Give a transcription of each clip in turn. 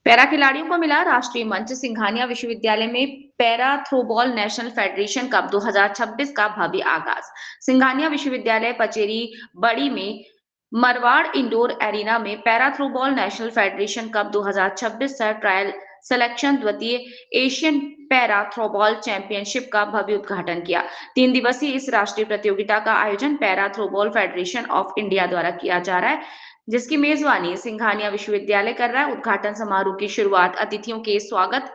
Para खिलाड़ियों को मिला राष्ट्रीय मंच। सिंघानिया विश्वविद्यालय में para throwball national federation cup 2026 का भव्य आगाज। सिंघानिया विश्वविद्यालय पचेरी बड़ी में मरवाड़ इंडोर एरिना में para throwball national federation cup 2026 sir trial selection द्वितीय एशियन पैरा थ्रोबॉल चैंपियनशिप का भव्य उद्घाटन किया। 3 दिवसीय इस राष्ट्रीय प्रतियोगिता का आयोजन para throwball federation of India द्वारा किया जा रहा है, जिसकी मेजबानी सिंघानिया विश्वविद्यालय कर रहा है। उद्घाटन समारोह की शुरुआत अतिथियों के स्वागत,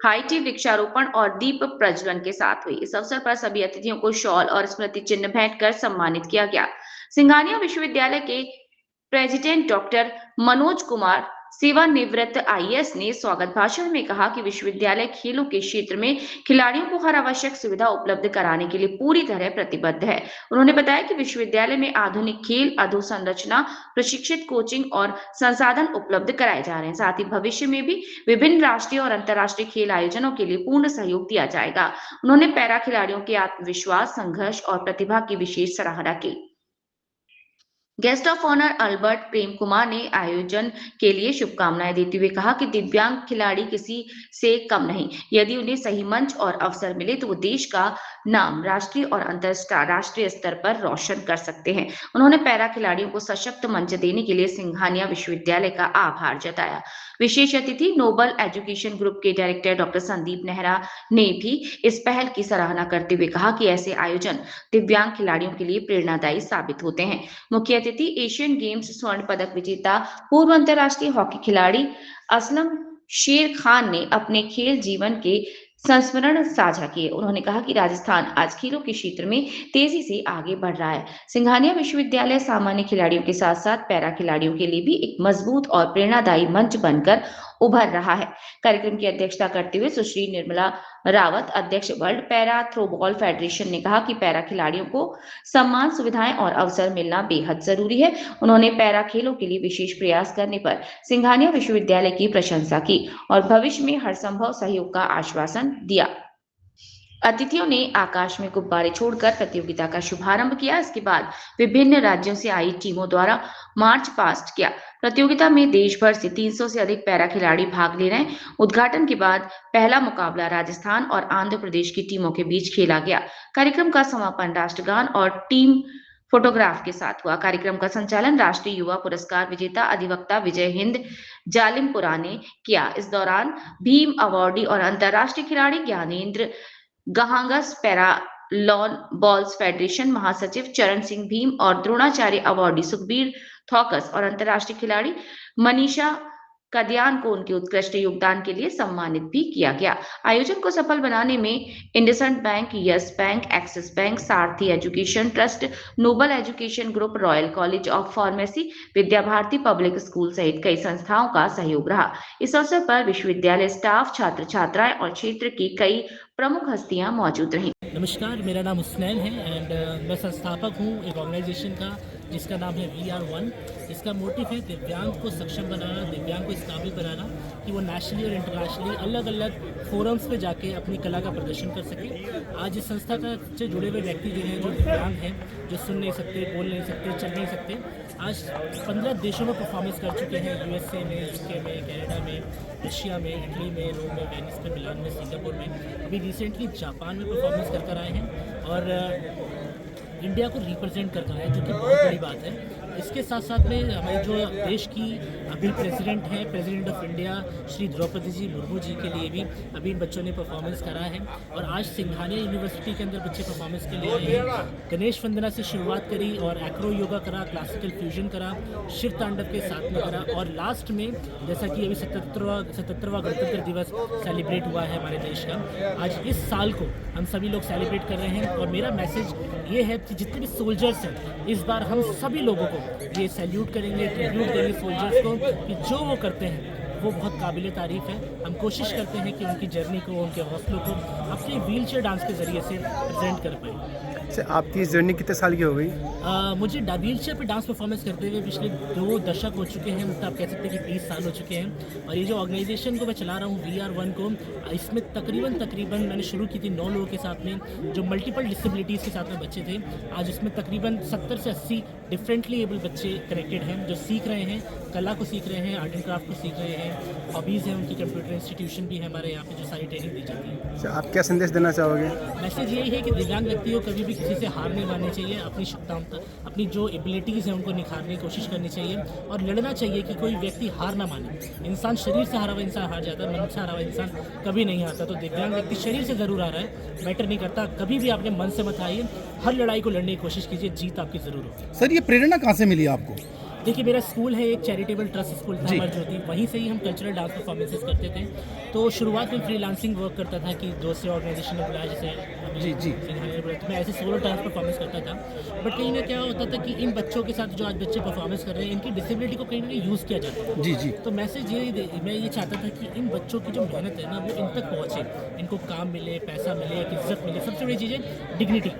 हाईटी वृक्षारोपण और दीप प्रज्वलन के साथ हुई। इस अवसर पर सभी अतिथियों को शॉल और स्मृति चिन्ह भेंट कर सम्मानित किया गया। सिंघानिया विश्वविद्यालय के प्रेसिडेंट डॉक्टर मनोज कुमार सेवानिवृत्त आईएएस ने स्वागत भाषण में कहा कि विश्वविद्यालय खेलों के क्षेत्र में खिलाड़ियों को हर आवश्यक सुविधा उपलब्ध कराने के लिए पूरी तरह प्रतिबद्ध है। उन्होंने बताया कि विश्वविद्यालय में आधुनिक खेल अधोसंरचना, प्रशिक्षित कोचिंग और संसाधन उपलब्ध कराए जा रहे हैं। साथ ही भविष्य में भी विभिन्न राष्ट्रीय और अंतर्राष्ट्रीय खेल आयोजनों के लिए पूर्ण सहयोग दिया जाएगा। उन्होंने पैरा खिलाड़ियों के आत्मविश्वास, संघर्ष और प्रतिभा की विशेष सराहना की। Guest of honour Albert Prem Kumar ने आयोजन के लिए शुभकामनाएं देते हुए कहा कि दिव्यांग खिलाड़ी किसी से कम नहीं। यदि उन्हें सही मंच और अवसर मिले तो वो देश का नाम राष्ट्रीय और अंतरराष्ट्रीय स्तर पर रोशन कर सकते हैं। उन्होंने पैरा खिलाड़ियों को सशक्त मंच देने के लिए सिंघानिया विश्वविद्यालय का आभार जताया। विशेष अतिथि नोबल एजुकेशन ग्रुप के डायरेक्टर डॉक्टर संदीप नेहरा ने भी इस पहल की सराहना करते हुए कहा कि ऐसे आयोजन दिव्यांग खिलाड़ियों के लिए प्रेरणादायी साबित होते हैं। मुख्य अतिथि एशियन गेम्स स्वर्ण पदक विजेता पूर्व अंतर्राष्ट्रीय हॉकी खिलाड़ी असलम शेर खान ने अपने खेल जीवन के संस्मरण साझा किए। उन्होंने कहा कि राजस्थान आज खेलों के क्षेत्र में तेजी से आगे बढ़ रहा है। सिंघानिया विश्वविद्यालय सामान्य खिलाड़ियों के साथ साथ पैरा खिलाड़ियों के लिए भी एक मजबूत और प्रेरणादायी मंच बनकर उभर रहा है। कार्यक्रम की अध्यक्षता करते हुए सुश्री निर्मला रावत, अध्यक्ष वर्ल्ड पैरा थ्रोबॉल फेडरेशन, ने कहा कि पैरा खिलाड़ियों को सम्मान, सुविधाएं और अवसर मिलना बेहद जरूरी है। उन्होंने पैरा खेलों के लिए विशेष प्रयास करने पर सिंघानिया विश्वविद्यालय की प्रशंसा की और भविष्य में हर संभव सहयोग का आश्वासन दिया। अतिथियों ने आकाश में गुब्बारे छोड़कर प्रतियोगिता का शुभारंभ किया। इसके बाद विभिन्न राज्यों से आई टीमों द्वारा मार्च पास्ट किया। प्रतियोगिता में देश भर से 300 से अधिक पैरा खिलाड़ी भाग ले रहे हैं। उद्घाटन के बाद पहला मुकाबला राजस्थान और आंध्र प्रदेश की टीमों के बीच खेला गया। कार्यक्रम का समापन राष्ट्रगान और टीम फोटोग्राफ के साथ हुआ। कार्यक्रम का संचालन राष्ट्रीय युवा पुरस्कार विजेता अधिवक्ता विजय हिंद जालिमपुरा ने किया। इस दौरान भीम अवार्डी और अंतर्राष्ट्रीय खिलाड़ी ज्ञानेंद्र गहांगस, पैरा लॉन बॉल्स फेडरेशन महासचिव चरण सिंह भीम और द्रोणाचार्य अवार्डी सुखबीर थॉकस और अंतर्राष्ट्रीय खिलाड़ी मनीषा कद्यान को उनके उत्कृष्ट योगदान के लिए सम्मानित भी किया गया। आयोजन को सफल बनाने में IndusInd bank, yes bank, Axis bank, Sarathi education trust, noble education group, royal college of pharmacy, Vidya Bharati public school सहित कई संस्थाओं का सहयोग रहा। इस अवसर पर विश्वविद्यालय स्टाफ, छात्र छात्राएं और क्षेत्र की कई प्रमुख हस्तियां मौजूद रहीं। नमस्कार, मेरा नाम हुसनैन है एंड मैं संस्थापक हूँ एक ऑर्गेनाइजेशन का जिसका नाम है VR1। इसका मोटिव है दिव्यांग को सक्षम बनाना, दिव्यांग को इस काबिल बनाना कि वो नेशनली और इंटरनेशनली अलग अलग फोरम्स पे जाके अपनी कला का प्रदर्शन कर सके। आज इस संस्था का से जुड़े हुए व्यक्ति जो हैं, जो दिव्यांग हैं, जो सुन नहीं सकते, बोल नहीं सकते, चल नहीं सकते, आज 15 देशों में परफॉर्मेंस कर चुके हैं। USA में, UK में, कनाडा में, रशिया में, इटली में, रोम में, वेनिस में, मिलान में, सिंगापुर में, अभी रिसेंटली जापान में परफॉर्मेंस कर आए हैं और इंडिया को रिप्रेजेंट कर आए हैं, जो कि बहुत बड़ी बात है। इसके साथ साथ में हमारे जो देश की अभी प्रेसिडेंट हैं, president of India Shri Droupadi ji Murmu ji के लिए भी अभी इन बच्चों ने परफॉर्मेंस करा है और आज सिंघानिया यूनिवर्सिटी के अंदर बच्चे परफॉर्मेंस के लिए आए हैं। गणेश वंदना से शुरुआत करी और एक्रो योगा करा, क्लासिकल फ्यूजन करा, शिव तांडव के साथ में करा और लास्ट में जैसा कि अभी 77वां गणतंत्र दिवस सेलिब्रेट हुआ है हमारे देश का। आज इस साल को हम सभी लोग सेलिब्रेट कर रहे हैं और मेरा मैसेज ये है कि जितने भी सोल्जर्स हैं, इस बार हम सभी लोगों को ये सैल्यूट करेंगे, ट्रिब्यूट देंगे सोल्जर्स को कि जो वो करते हैं वो बहुत काबिल तारीफ़ है। हम कोशिश करते हैं कि उनकी जर्नी को, उनके हौसलों को अपने व्हीलचेयर डांस के ज़रिए से प्रेजेंट कर पाए। अच्छा, आपकी इस जर्नी कितने साल की हो गई? मुझे व्हीलचेयर पे डांस परफॉर्मेंस करते हुए पिछले 2 दशक हो चुके हैं, मतलब आप कह सकते हैं कि 20 साल हो चुके हैं। और ये जो ऑर्गेनाइजेशन को मैं चला रहा हूँ VR1 को, इसमें तकरीबन मैंने शुरू की थी 9 लोगों के साथ में जो मल्टीपल डिसेबिलिटीज़ के साथ में बच्चे थे। आज इसमें तकरीबन 70 से 80 डिफरेंटली एबल बच्चे कनेक्टेड हैं जो सीख रहे हैं, कला को सीख रहे हैं, आर्ट एंड क्राफ्ट को सीख रहे हैं, हॉबीज़ हैं उनकी, कंप्यूटर इंस्टीट्यूशन भी है हमारे यहाँ पे जो सारी ट्रेनिंग दी जाती है। अच्छा, आप क्या संदेश देना चाहोगे? मैसेज यही है कि दिव्यांग व्यक्ति को कभी भी किसी से हार नहीं माननी चाहिए, अपनी क्षमताओं तक, अपनी जो एबिलिटीज़ हैं उनको निखारने की कोशिश करनी चाहिए और लड़ना चाहिए कि कोई व्यक्ति हार ना माने। इंसान शरीर से हारा हुआ इंसान हार जाता है, मन से हारा हुआ इंसान कभी नहीं हारता। तो दिव्यांग व्यक्ति शरीर से ज़रूर आ रहा है, मैटर नहीं करता, कभी भी आपने मन से मत हारिए, हर लड़ाई को लड़ने की कोशिश कीजिए, जीत आपकी ज़रूर होगी। सर, ये प्रेरणा कहाँ से मिली आपको? देखिए, मेरा स्कूल है एक चैरिटेबल ट्रस्ट स्कूल था अमर ज्योति, वहीं से ही हम कल्चरल डांस परफॉर्मेंसेस करते थे। तो शुरुआत में फ्रीलांसिंग वर्क करता था कि दोस्त से ऑर्गेनाइजेशन ने बुलाया, जैसे जी सिंघानिया ने बुलाया, तो मैं ऐसे सोलो डांस परफॉर्मेंस करता था। बट कहीं ना क्या होता था कि इन बच्चों के साथ जो आज बच्चे परफॉर्मेंस कर रहे हैं, इनकी डिसेबिलिटी को कहीं ना कहीं यूज़ किया जाता था। जी। तो मैसेज मैं ये चाहता था कि इन बच्चों की जो मेहनत है ना वो इन तक पहुँचे, इनको काम मिले, पैसा मिले, एक इज्जत मिले, सबसे बड़ी चीज़ है डिग्निटी।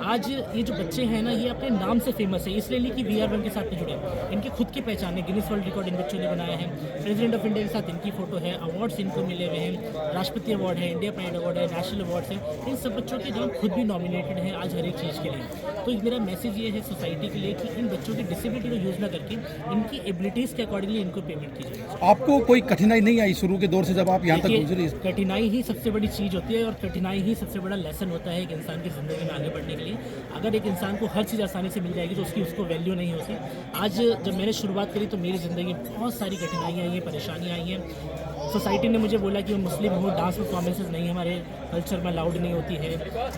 आज ये जो बच्चे हैं ना, ये अपने नाम से फेमस है, इसलिए नहीं कि VR1 के साथ नहीं जुड़े, इनकी खुद की पहचान है, गिनीज वर्ल्ड रिकॉर्ड इन बच्चों ने बनाया है, प्रेसिडेंट ऑफ इंडिया के साथ इनकी फोटो है, अवार्ड्स इनको मिले हुए हैं, राष्ट्रपति अवार्ड है, इंडिया प्राइड अवार्ड है, नेशनल अवार्ड्स है, इन सब बच्चों के नाम खुद भी नॉमिनेटेड हैं आज हर एक चीज़ के लिए। तो मेरा मैसेज ये है सोसाइटी के लिए कि इन बच्चों की डिसेबिलिटी को यूज़ ना करके इनकी एबिलिटीज़ के अकॉर्डिंगली इनको पेमेंट की जाए। आपको कोई कठिनाई नहीं आई शुरू के दौर से जब आप यहाँ तक गुजरे? कठिनाई ही सबसे बड़ी चीज़ होती है और कठिनाई ही सबसे बड़ा लेसन होता है एक इंसान की ज़िंदगी में आगे बढ़ने के लिए। अगर एक इंसान को हर चीज़ आसानी से मिल जाएगी तो उसको वैल्यू नहीं होती। आज जब मैंने शुरुआत करी तो मेरी ज़िंदगी में बहुत सारी कठिनाइयाँ आई हैं, परेशानियाँ आई हैं। सोसाइटी ने मुझे बोला कि मैं मुस्लिम हूँ, डांस परफॉर्मेंसेस नहीं हमारे कल्चर में अलाउड नहीं होती है।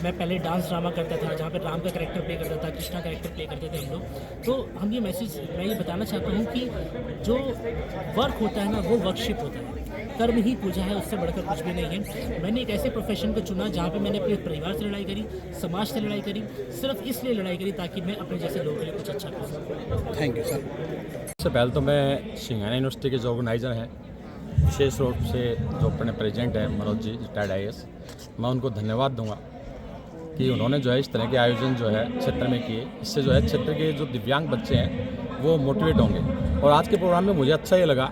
मैं पहले डांस ड्रामा करता था जहाँ पे राम का कैरेक्टर प्ले करता था, कृष्णा कैरेक्टर प्ले करते थे हम लोग। तो हम ये मैसेज मैं ये बताना चाहता हूँ कि जो वर्क होता है ना वो वर्कशिप होता है, कर्म ही पूजा है, उससे बढ़कर कुछ भी नहीं है। मैंने एक ऐसे प्रोफेशन को चुना जहाँ पे मैंने अपने परिवार से लड़ाई करी, समाज से लड़ाई करी, सिर्फ इसलिए लड़ाई करी ताकि मैं अपने जैसे लोगों के लिए कुछ अच्छा कर सकूँ। Thank you sir. सबसे पहले तो मैं सिंघानिया यूनिवर्सिटी के जो ऑर्गेनाइज़र हैं, विशेष रूप से जो अपने प्रेसिडेंट हैं मनोज जी रिटायर्ड IAS, मैं उनको धन्यवाद दूंगा कि उन्होंने जो है इस तरह के आयोजन जो है क्षेत्र में किए। इससे जो है क्षेत्र के जो दिव्यांग बच्चे हैं वो मोटिवेट होंगे। और आज के प्रोग्राम में मुझे अच्छा ये लगा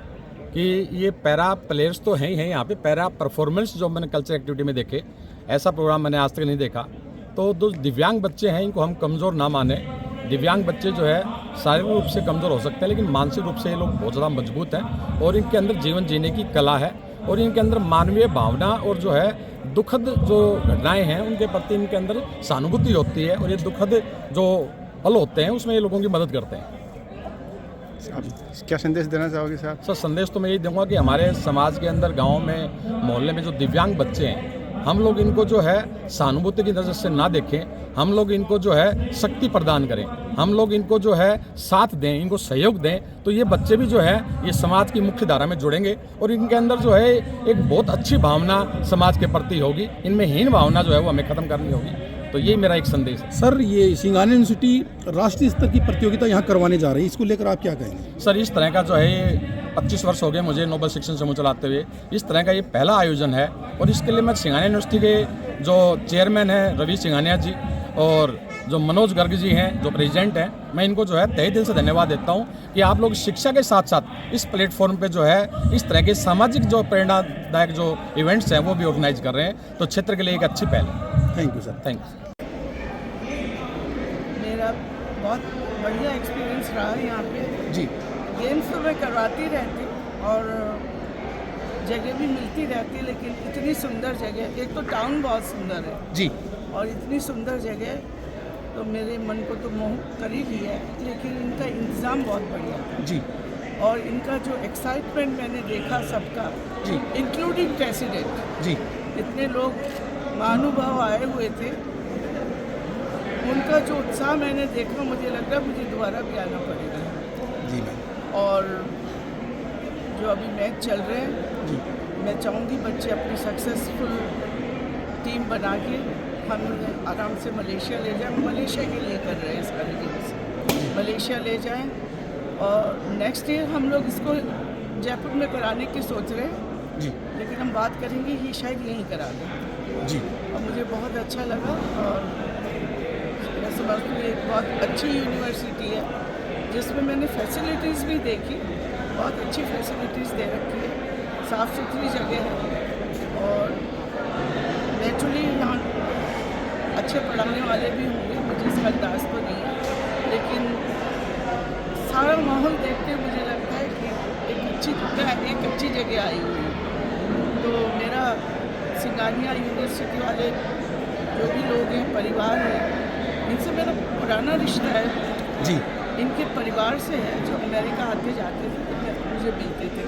कि ये पैरा प्लेयर्स तो हैं ही हैं, यहाँ पे पैरा परफॉर्मेंस जो मैंने कल्चर एक्टिविटी में देखे, ऐसा प्रोग्राम मैंने आज तक नहीं देखा। तो जो दिव्यांग बच्चे हैं इनको हम कमज़ोर ना माने। दिव्यांग बच्चे जो है शारीरिक रूप से कमज़ोर हो सकते हैं लेकिन मानसिक रूप से ये लोग बहुत ज़्यादा मजबूत हैं और इनके अंदर जीवन जीने की कला है और इनके अंदर मानवीय भावना और जो है दुखद जो घटनाएं हैं उनके प्रति इनके अंदर सहानुभूति होती है और ये दुखद जो पल होते हैं उसमें ये लोगों की मदद करते हैं। आप क्या संदेश देना चाहोगे साहब? सर, संदेश तो मैं यही दूंगा कि हमारे समाज के अंदर, गाँव में, मोहल्ले में जो दिव्यांग बच्चे हैं हम लोग इनको जो है सहानुभूति की नज़र से ना देखें, हम लोग इनको जो है शक्ति प्रदान करें, हम लोग इनको जो है साथ दें, इनको सहयोग दें, तो ये बच्चे भी जो है ये समाज की मुख्य धारा में जुड़ेंगे और इनके अंदर जो है एक बहुत अच्छी भावना समाज के प्रति होगी। इनमें हीन भावना जो है वो हमें ख़त्म करनी होगी। तो ये मेरा एक संदेश है। सर, ये सिंघानिया यूनिवर्सिटी राष्ट्रीय स्तर की प्रतियोगिता यहाँ करवाने जा रही है, इसको लेकर आप क्या कहेंगे? सर, इस तरह का जो है 25 वर्ष हो गए मुझे नोबल शिक्षण समूह चलाते हुए। इस तरह का ये पहला आयोजन है और इसके लिए मैं सिंघानिया यूनिवर्सिटी के जो चेयरमैन हैं रवि सिंघानिया जी और जो मनोज गर्ग जी हैं जो प्रेसिडेंट हैं, मैं इनको जो है तहे दिल से धन्यवाद देता हूं कि आप लोग शिक्षा के साथ साथ इस प्लेटफॉर्म पे जो है इस तरह के सामाजिक जो प्रेरणादायक जो इवेंट्स हैं वो भी ऑर्गेनाइज कर रहे हैं। तो क्षेत्र के लिए एक अच्छी पहल है। Thank you sir. Thank you. मेरा बहुत बढ़िया एक्सपीरियंस रहा यहाँ पे। जी। गेम्स तो मैं करवाती रहती और जगह भी मिलती रहती, लेकिन इतनी सुंदर जगह, एक तो टाउन बहुत सुंदर है जी। और इतनी सुंदर जगह तो मेरे मन को तो मोह कर ही लिया है, लेकिन इनका इंतज़ाम बहुत बढ़िया है। जी। और इनका जो एक्साइटमेंट मैंने देखा सबका, जी। इंक्लूडिंग प्रेसिडेंट, जी। इतने लोग महानुभाव आए हुए थे, उनका जो उत्साह मैंने देखा, मुझे लग रहा मुझे दोबारा भी आना पड़ेगा। जी मैम। और जो अभी मैच चल रहे हैं, जी। मैं चाहूँगी बच्चे अपनी सक्सेसफुल टीम बना के हम आराम से मलेशिया ले जाएं। मलेशिया के लिए कर रहे हैं इस सारे गेम्स, मलेशिया ले जाएं और नेक्स्ट ईयर हम लोग इसको जयपुर में कराने की सोच रहे हैं। जी। लेकिन हम बात करेंगे ये शायद यहीं करा दें। जी। और मुझे बहुत अच्छा लगा और मैं समझती हूँ एक बहुत अच्छी यूनिवर्सिटी है जिसमें मैंने फैसिलिटीज़ भी देखी, बहुत अच्छी फैसिलिटीज़ दे रखी है, साफ़ सुथरी जगह है और नेचुरली यहाँ अच्छे पढ़ाने वाले भी होंगे, मुझे इसका अंदाज़ तो नहीं है, लेकिन सारा माहौल देख के मुझे लगता है कि एक अच्छी जगह आई हुई है। तो मेरा सिंघानिया यूनिवर्सिटी वाले जो भी लोग हैं, परिवार है, इनसे मेरा पुराना रिश्ता है जी इनके परिवार से है, जो अमेरिका आते जाते थे तो मुझे मिलते थे।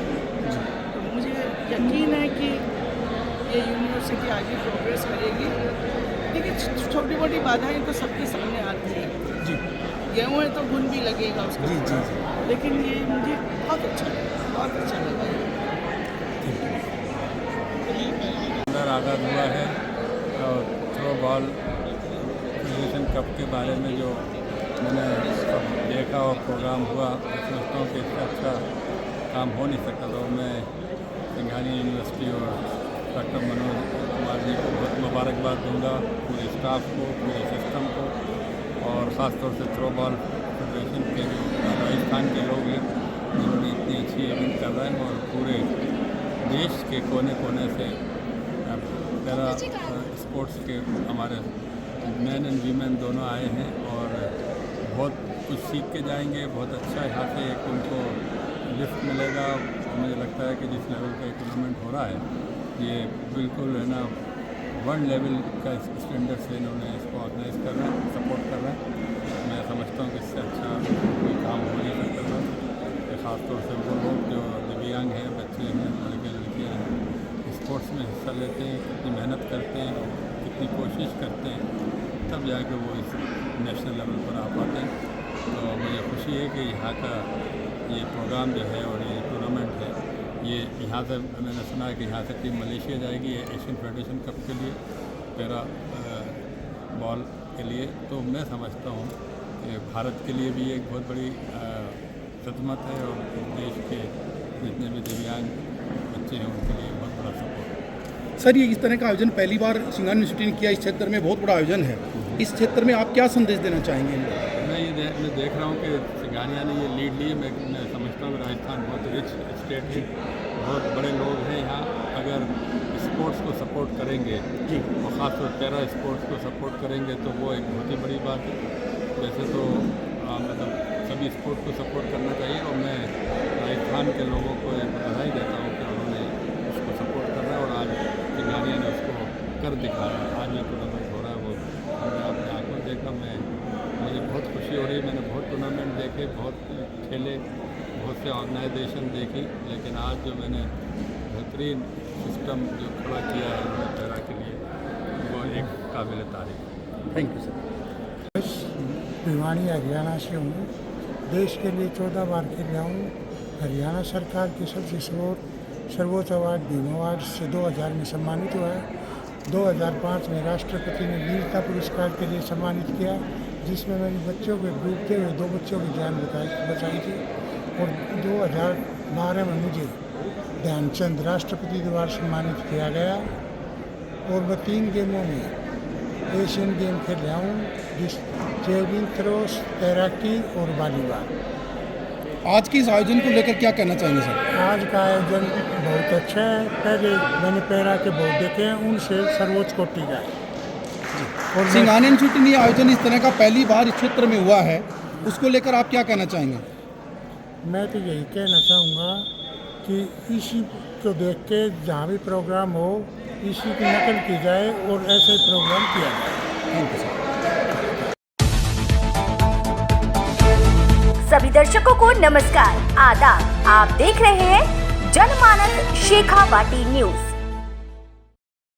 तो मुझे यकीन है कि ये यूनिवर्सिटी आगे प्रोग्रेस करेगी। लेकिन छोटी मोटी बाधाएं तो सबके सामने आती हैं। जी गेहूँ है तो घुन भी लगेगा उसका। जी जी जी लेकिन ये मुझे बहुत अच्छा लगा, बहुत अच्छा लगा। अंदर आगाज हुआ है और थ्रो बॉल फेडरेशन कप के बारे में जो मैंने देखा और प्रोग्राम हुआ, मैं समझता हूँ कि इससे अच्छा काम हो नहीं सकता। तो मैं सिंघानिया यूनिवर्सिटी और डॉक्टर मनोज कुमार जी को बहुत मुबारकबाद दूंगा, पूरे स्टाफ को, पूरे सिस्टम को, और ख़ास तौर से थ्रो बॉल फेडरेशन के जो राजस्थान के लोग हैं जिन्होंने इतनी अच्छी इवेंट कर रहे हैं और पूरे देश के कोने कोने से पैरा स्पोर्ट्स के हमारे मैन एंड वीमेन दोनों आए हैं और बहुत कुछ सीख के जाएंगे। बहुत अच्छा यहाँ से एक उनको लिफ्ट मिलेगा। मुझे लगता है कि जिस लेवल का टूर्नामेंट हो रहा है ये बिल्कुल है ना वर्ल्ड लेवल का स्टैंडर्ड से इन्होंने इसको ऑर्गेनाइज कर रहे हैं, सपोर्ट कर रहे हैं। मैं समझता हूँ कि इससे अच्छा कोई काम हो नहीं सकता था। ख़ासतौर से वो लोग जो दिव्यांग हैं, बच्चे हैं, लड़के लड़कियाँ हैं, स्पोर्ट्स में हिस्सा लेते हैं, कितनी मेहनत करते हैं, कितनी कोशिश करते हैं, तब जाके वो इस नेशनल लेवल पर आ पाते हैं। तो मुझे खुशी है कि यहाँ का ये प्रोग्राम जो है और ये टूर्नामेंट है, ये यहाँ से मैंने सुना है कि यहाँ से टीम मलेशिया जाएगी एशियन फेडरेशन कप के लिए, पैरा बॉल के लिए। तो मैं समझता हूँ कि भारत के लिए भी एक बहुत बड़ी खिदमत है और देश के जितने भी दिव्यांग बच्चे हैं उनके लिए बहुत बड़ा सपोर्ट। सर, ये इस तरह का आयोजन पहली बार सिंघानिया यूनिवर्सिटी ने किया, इस क्षेत्र में बहुत बड़ा आयोजन है। इस क्षेत्र में आप क्या संदेश देना चाहेंगे? मैं देख रहा हूँ कि सिंघानिया ने ये लीड ली है। मैं समझता हूँ राजस्थान बहुत रिच स्टेट है, बहुत बड़े लोग हैं यहाँ। अगर स्पोर्ट्स को सपोर्ट करेंगे जी और ख़ासतौर पैरा स्पोर्ट्स को सपोर्ट करेंगे तो वो एक बहुत ही बड़ी बात है। वैसे तो मतलब सभी स्पोर्ट को सपोर्ट करना चाहिए और मैं राजस्थान के लोगों को बधाई देता हूँ कि उन्होंने उसको सपोर्ट कर रहा है और आज सिंघानिया ने उसको कर दिखाया। आज ये टूर्नामेंट हो रहा है, वो हमने अपने आँखों में देखा। मुझे बहुत खुशी हो रही है। मैंने बहुत टूर्नामेंट देखे, बहुत खेले, बहुत से ऑर्गेनाइजेशन देखी, लेकिन आज जो मैंने बेहतरीन सिस्टम जो खड़ा किया है उन्होंने पैरा के लिए, वो एक काबिल तारीफ। Thank you sir. Bhiwani Haryana से हूँ। देश के लिए 14 बार खेल रहा हूँ। हरियाणा सरकार की सबसे सर्वोच्च अवार्ड भीम अवार्ड से 2000 में सम्मानित हुआ है। 2005 में राष्ट्रपति ने वीरता पुरस्कार के लिए सम्मानित किया, जिसमें मेरे बच्चों के डूबते हुए 2 बच्चों की जान बचाई थी। और 2012 में मुझे ध्यानचंद राष्ट्रपति द्वारा सम्मानित किया गया। और मैं 3 गेमों में एशियन गेम खेल रहा हूँ, जिस जेवलिन थ्रो, तैराकी और वॉलीबॉल। आज के इस आयोजन को लेकर क्या कहना चाहेंगे सर? आज का आयोजन बहुत अच्छा है। पहले मैंने पैरा के बहुत देखे हैं, उनसे सर्वोच्च कोटि का है। और सिंघानिया यूनिवर्सिटी ने आयोजन इस तरह का पहली बार इस क्षेत्र में हुआ है, उसको लेकर आप क्या कहना चाहेंगे? मैं तो यही कहना चाहूँगा कि इसी को देख के जहाँ भी प्रोग्राम हो, इसी की नकल की जाए और ऐसे प्रोग्राम किया जाए। Thank you sir. सभी दर्शकों को नमस्कार, आदाब। आप देख रहे हैं जनमानस शेखावाटी न्यूज।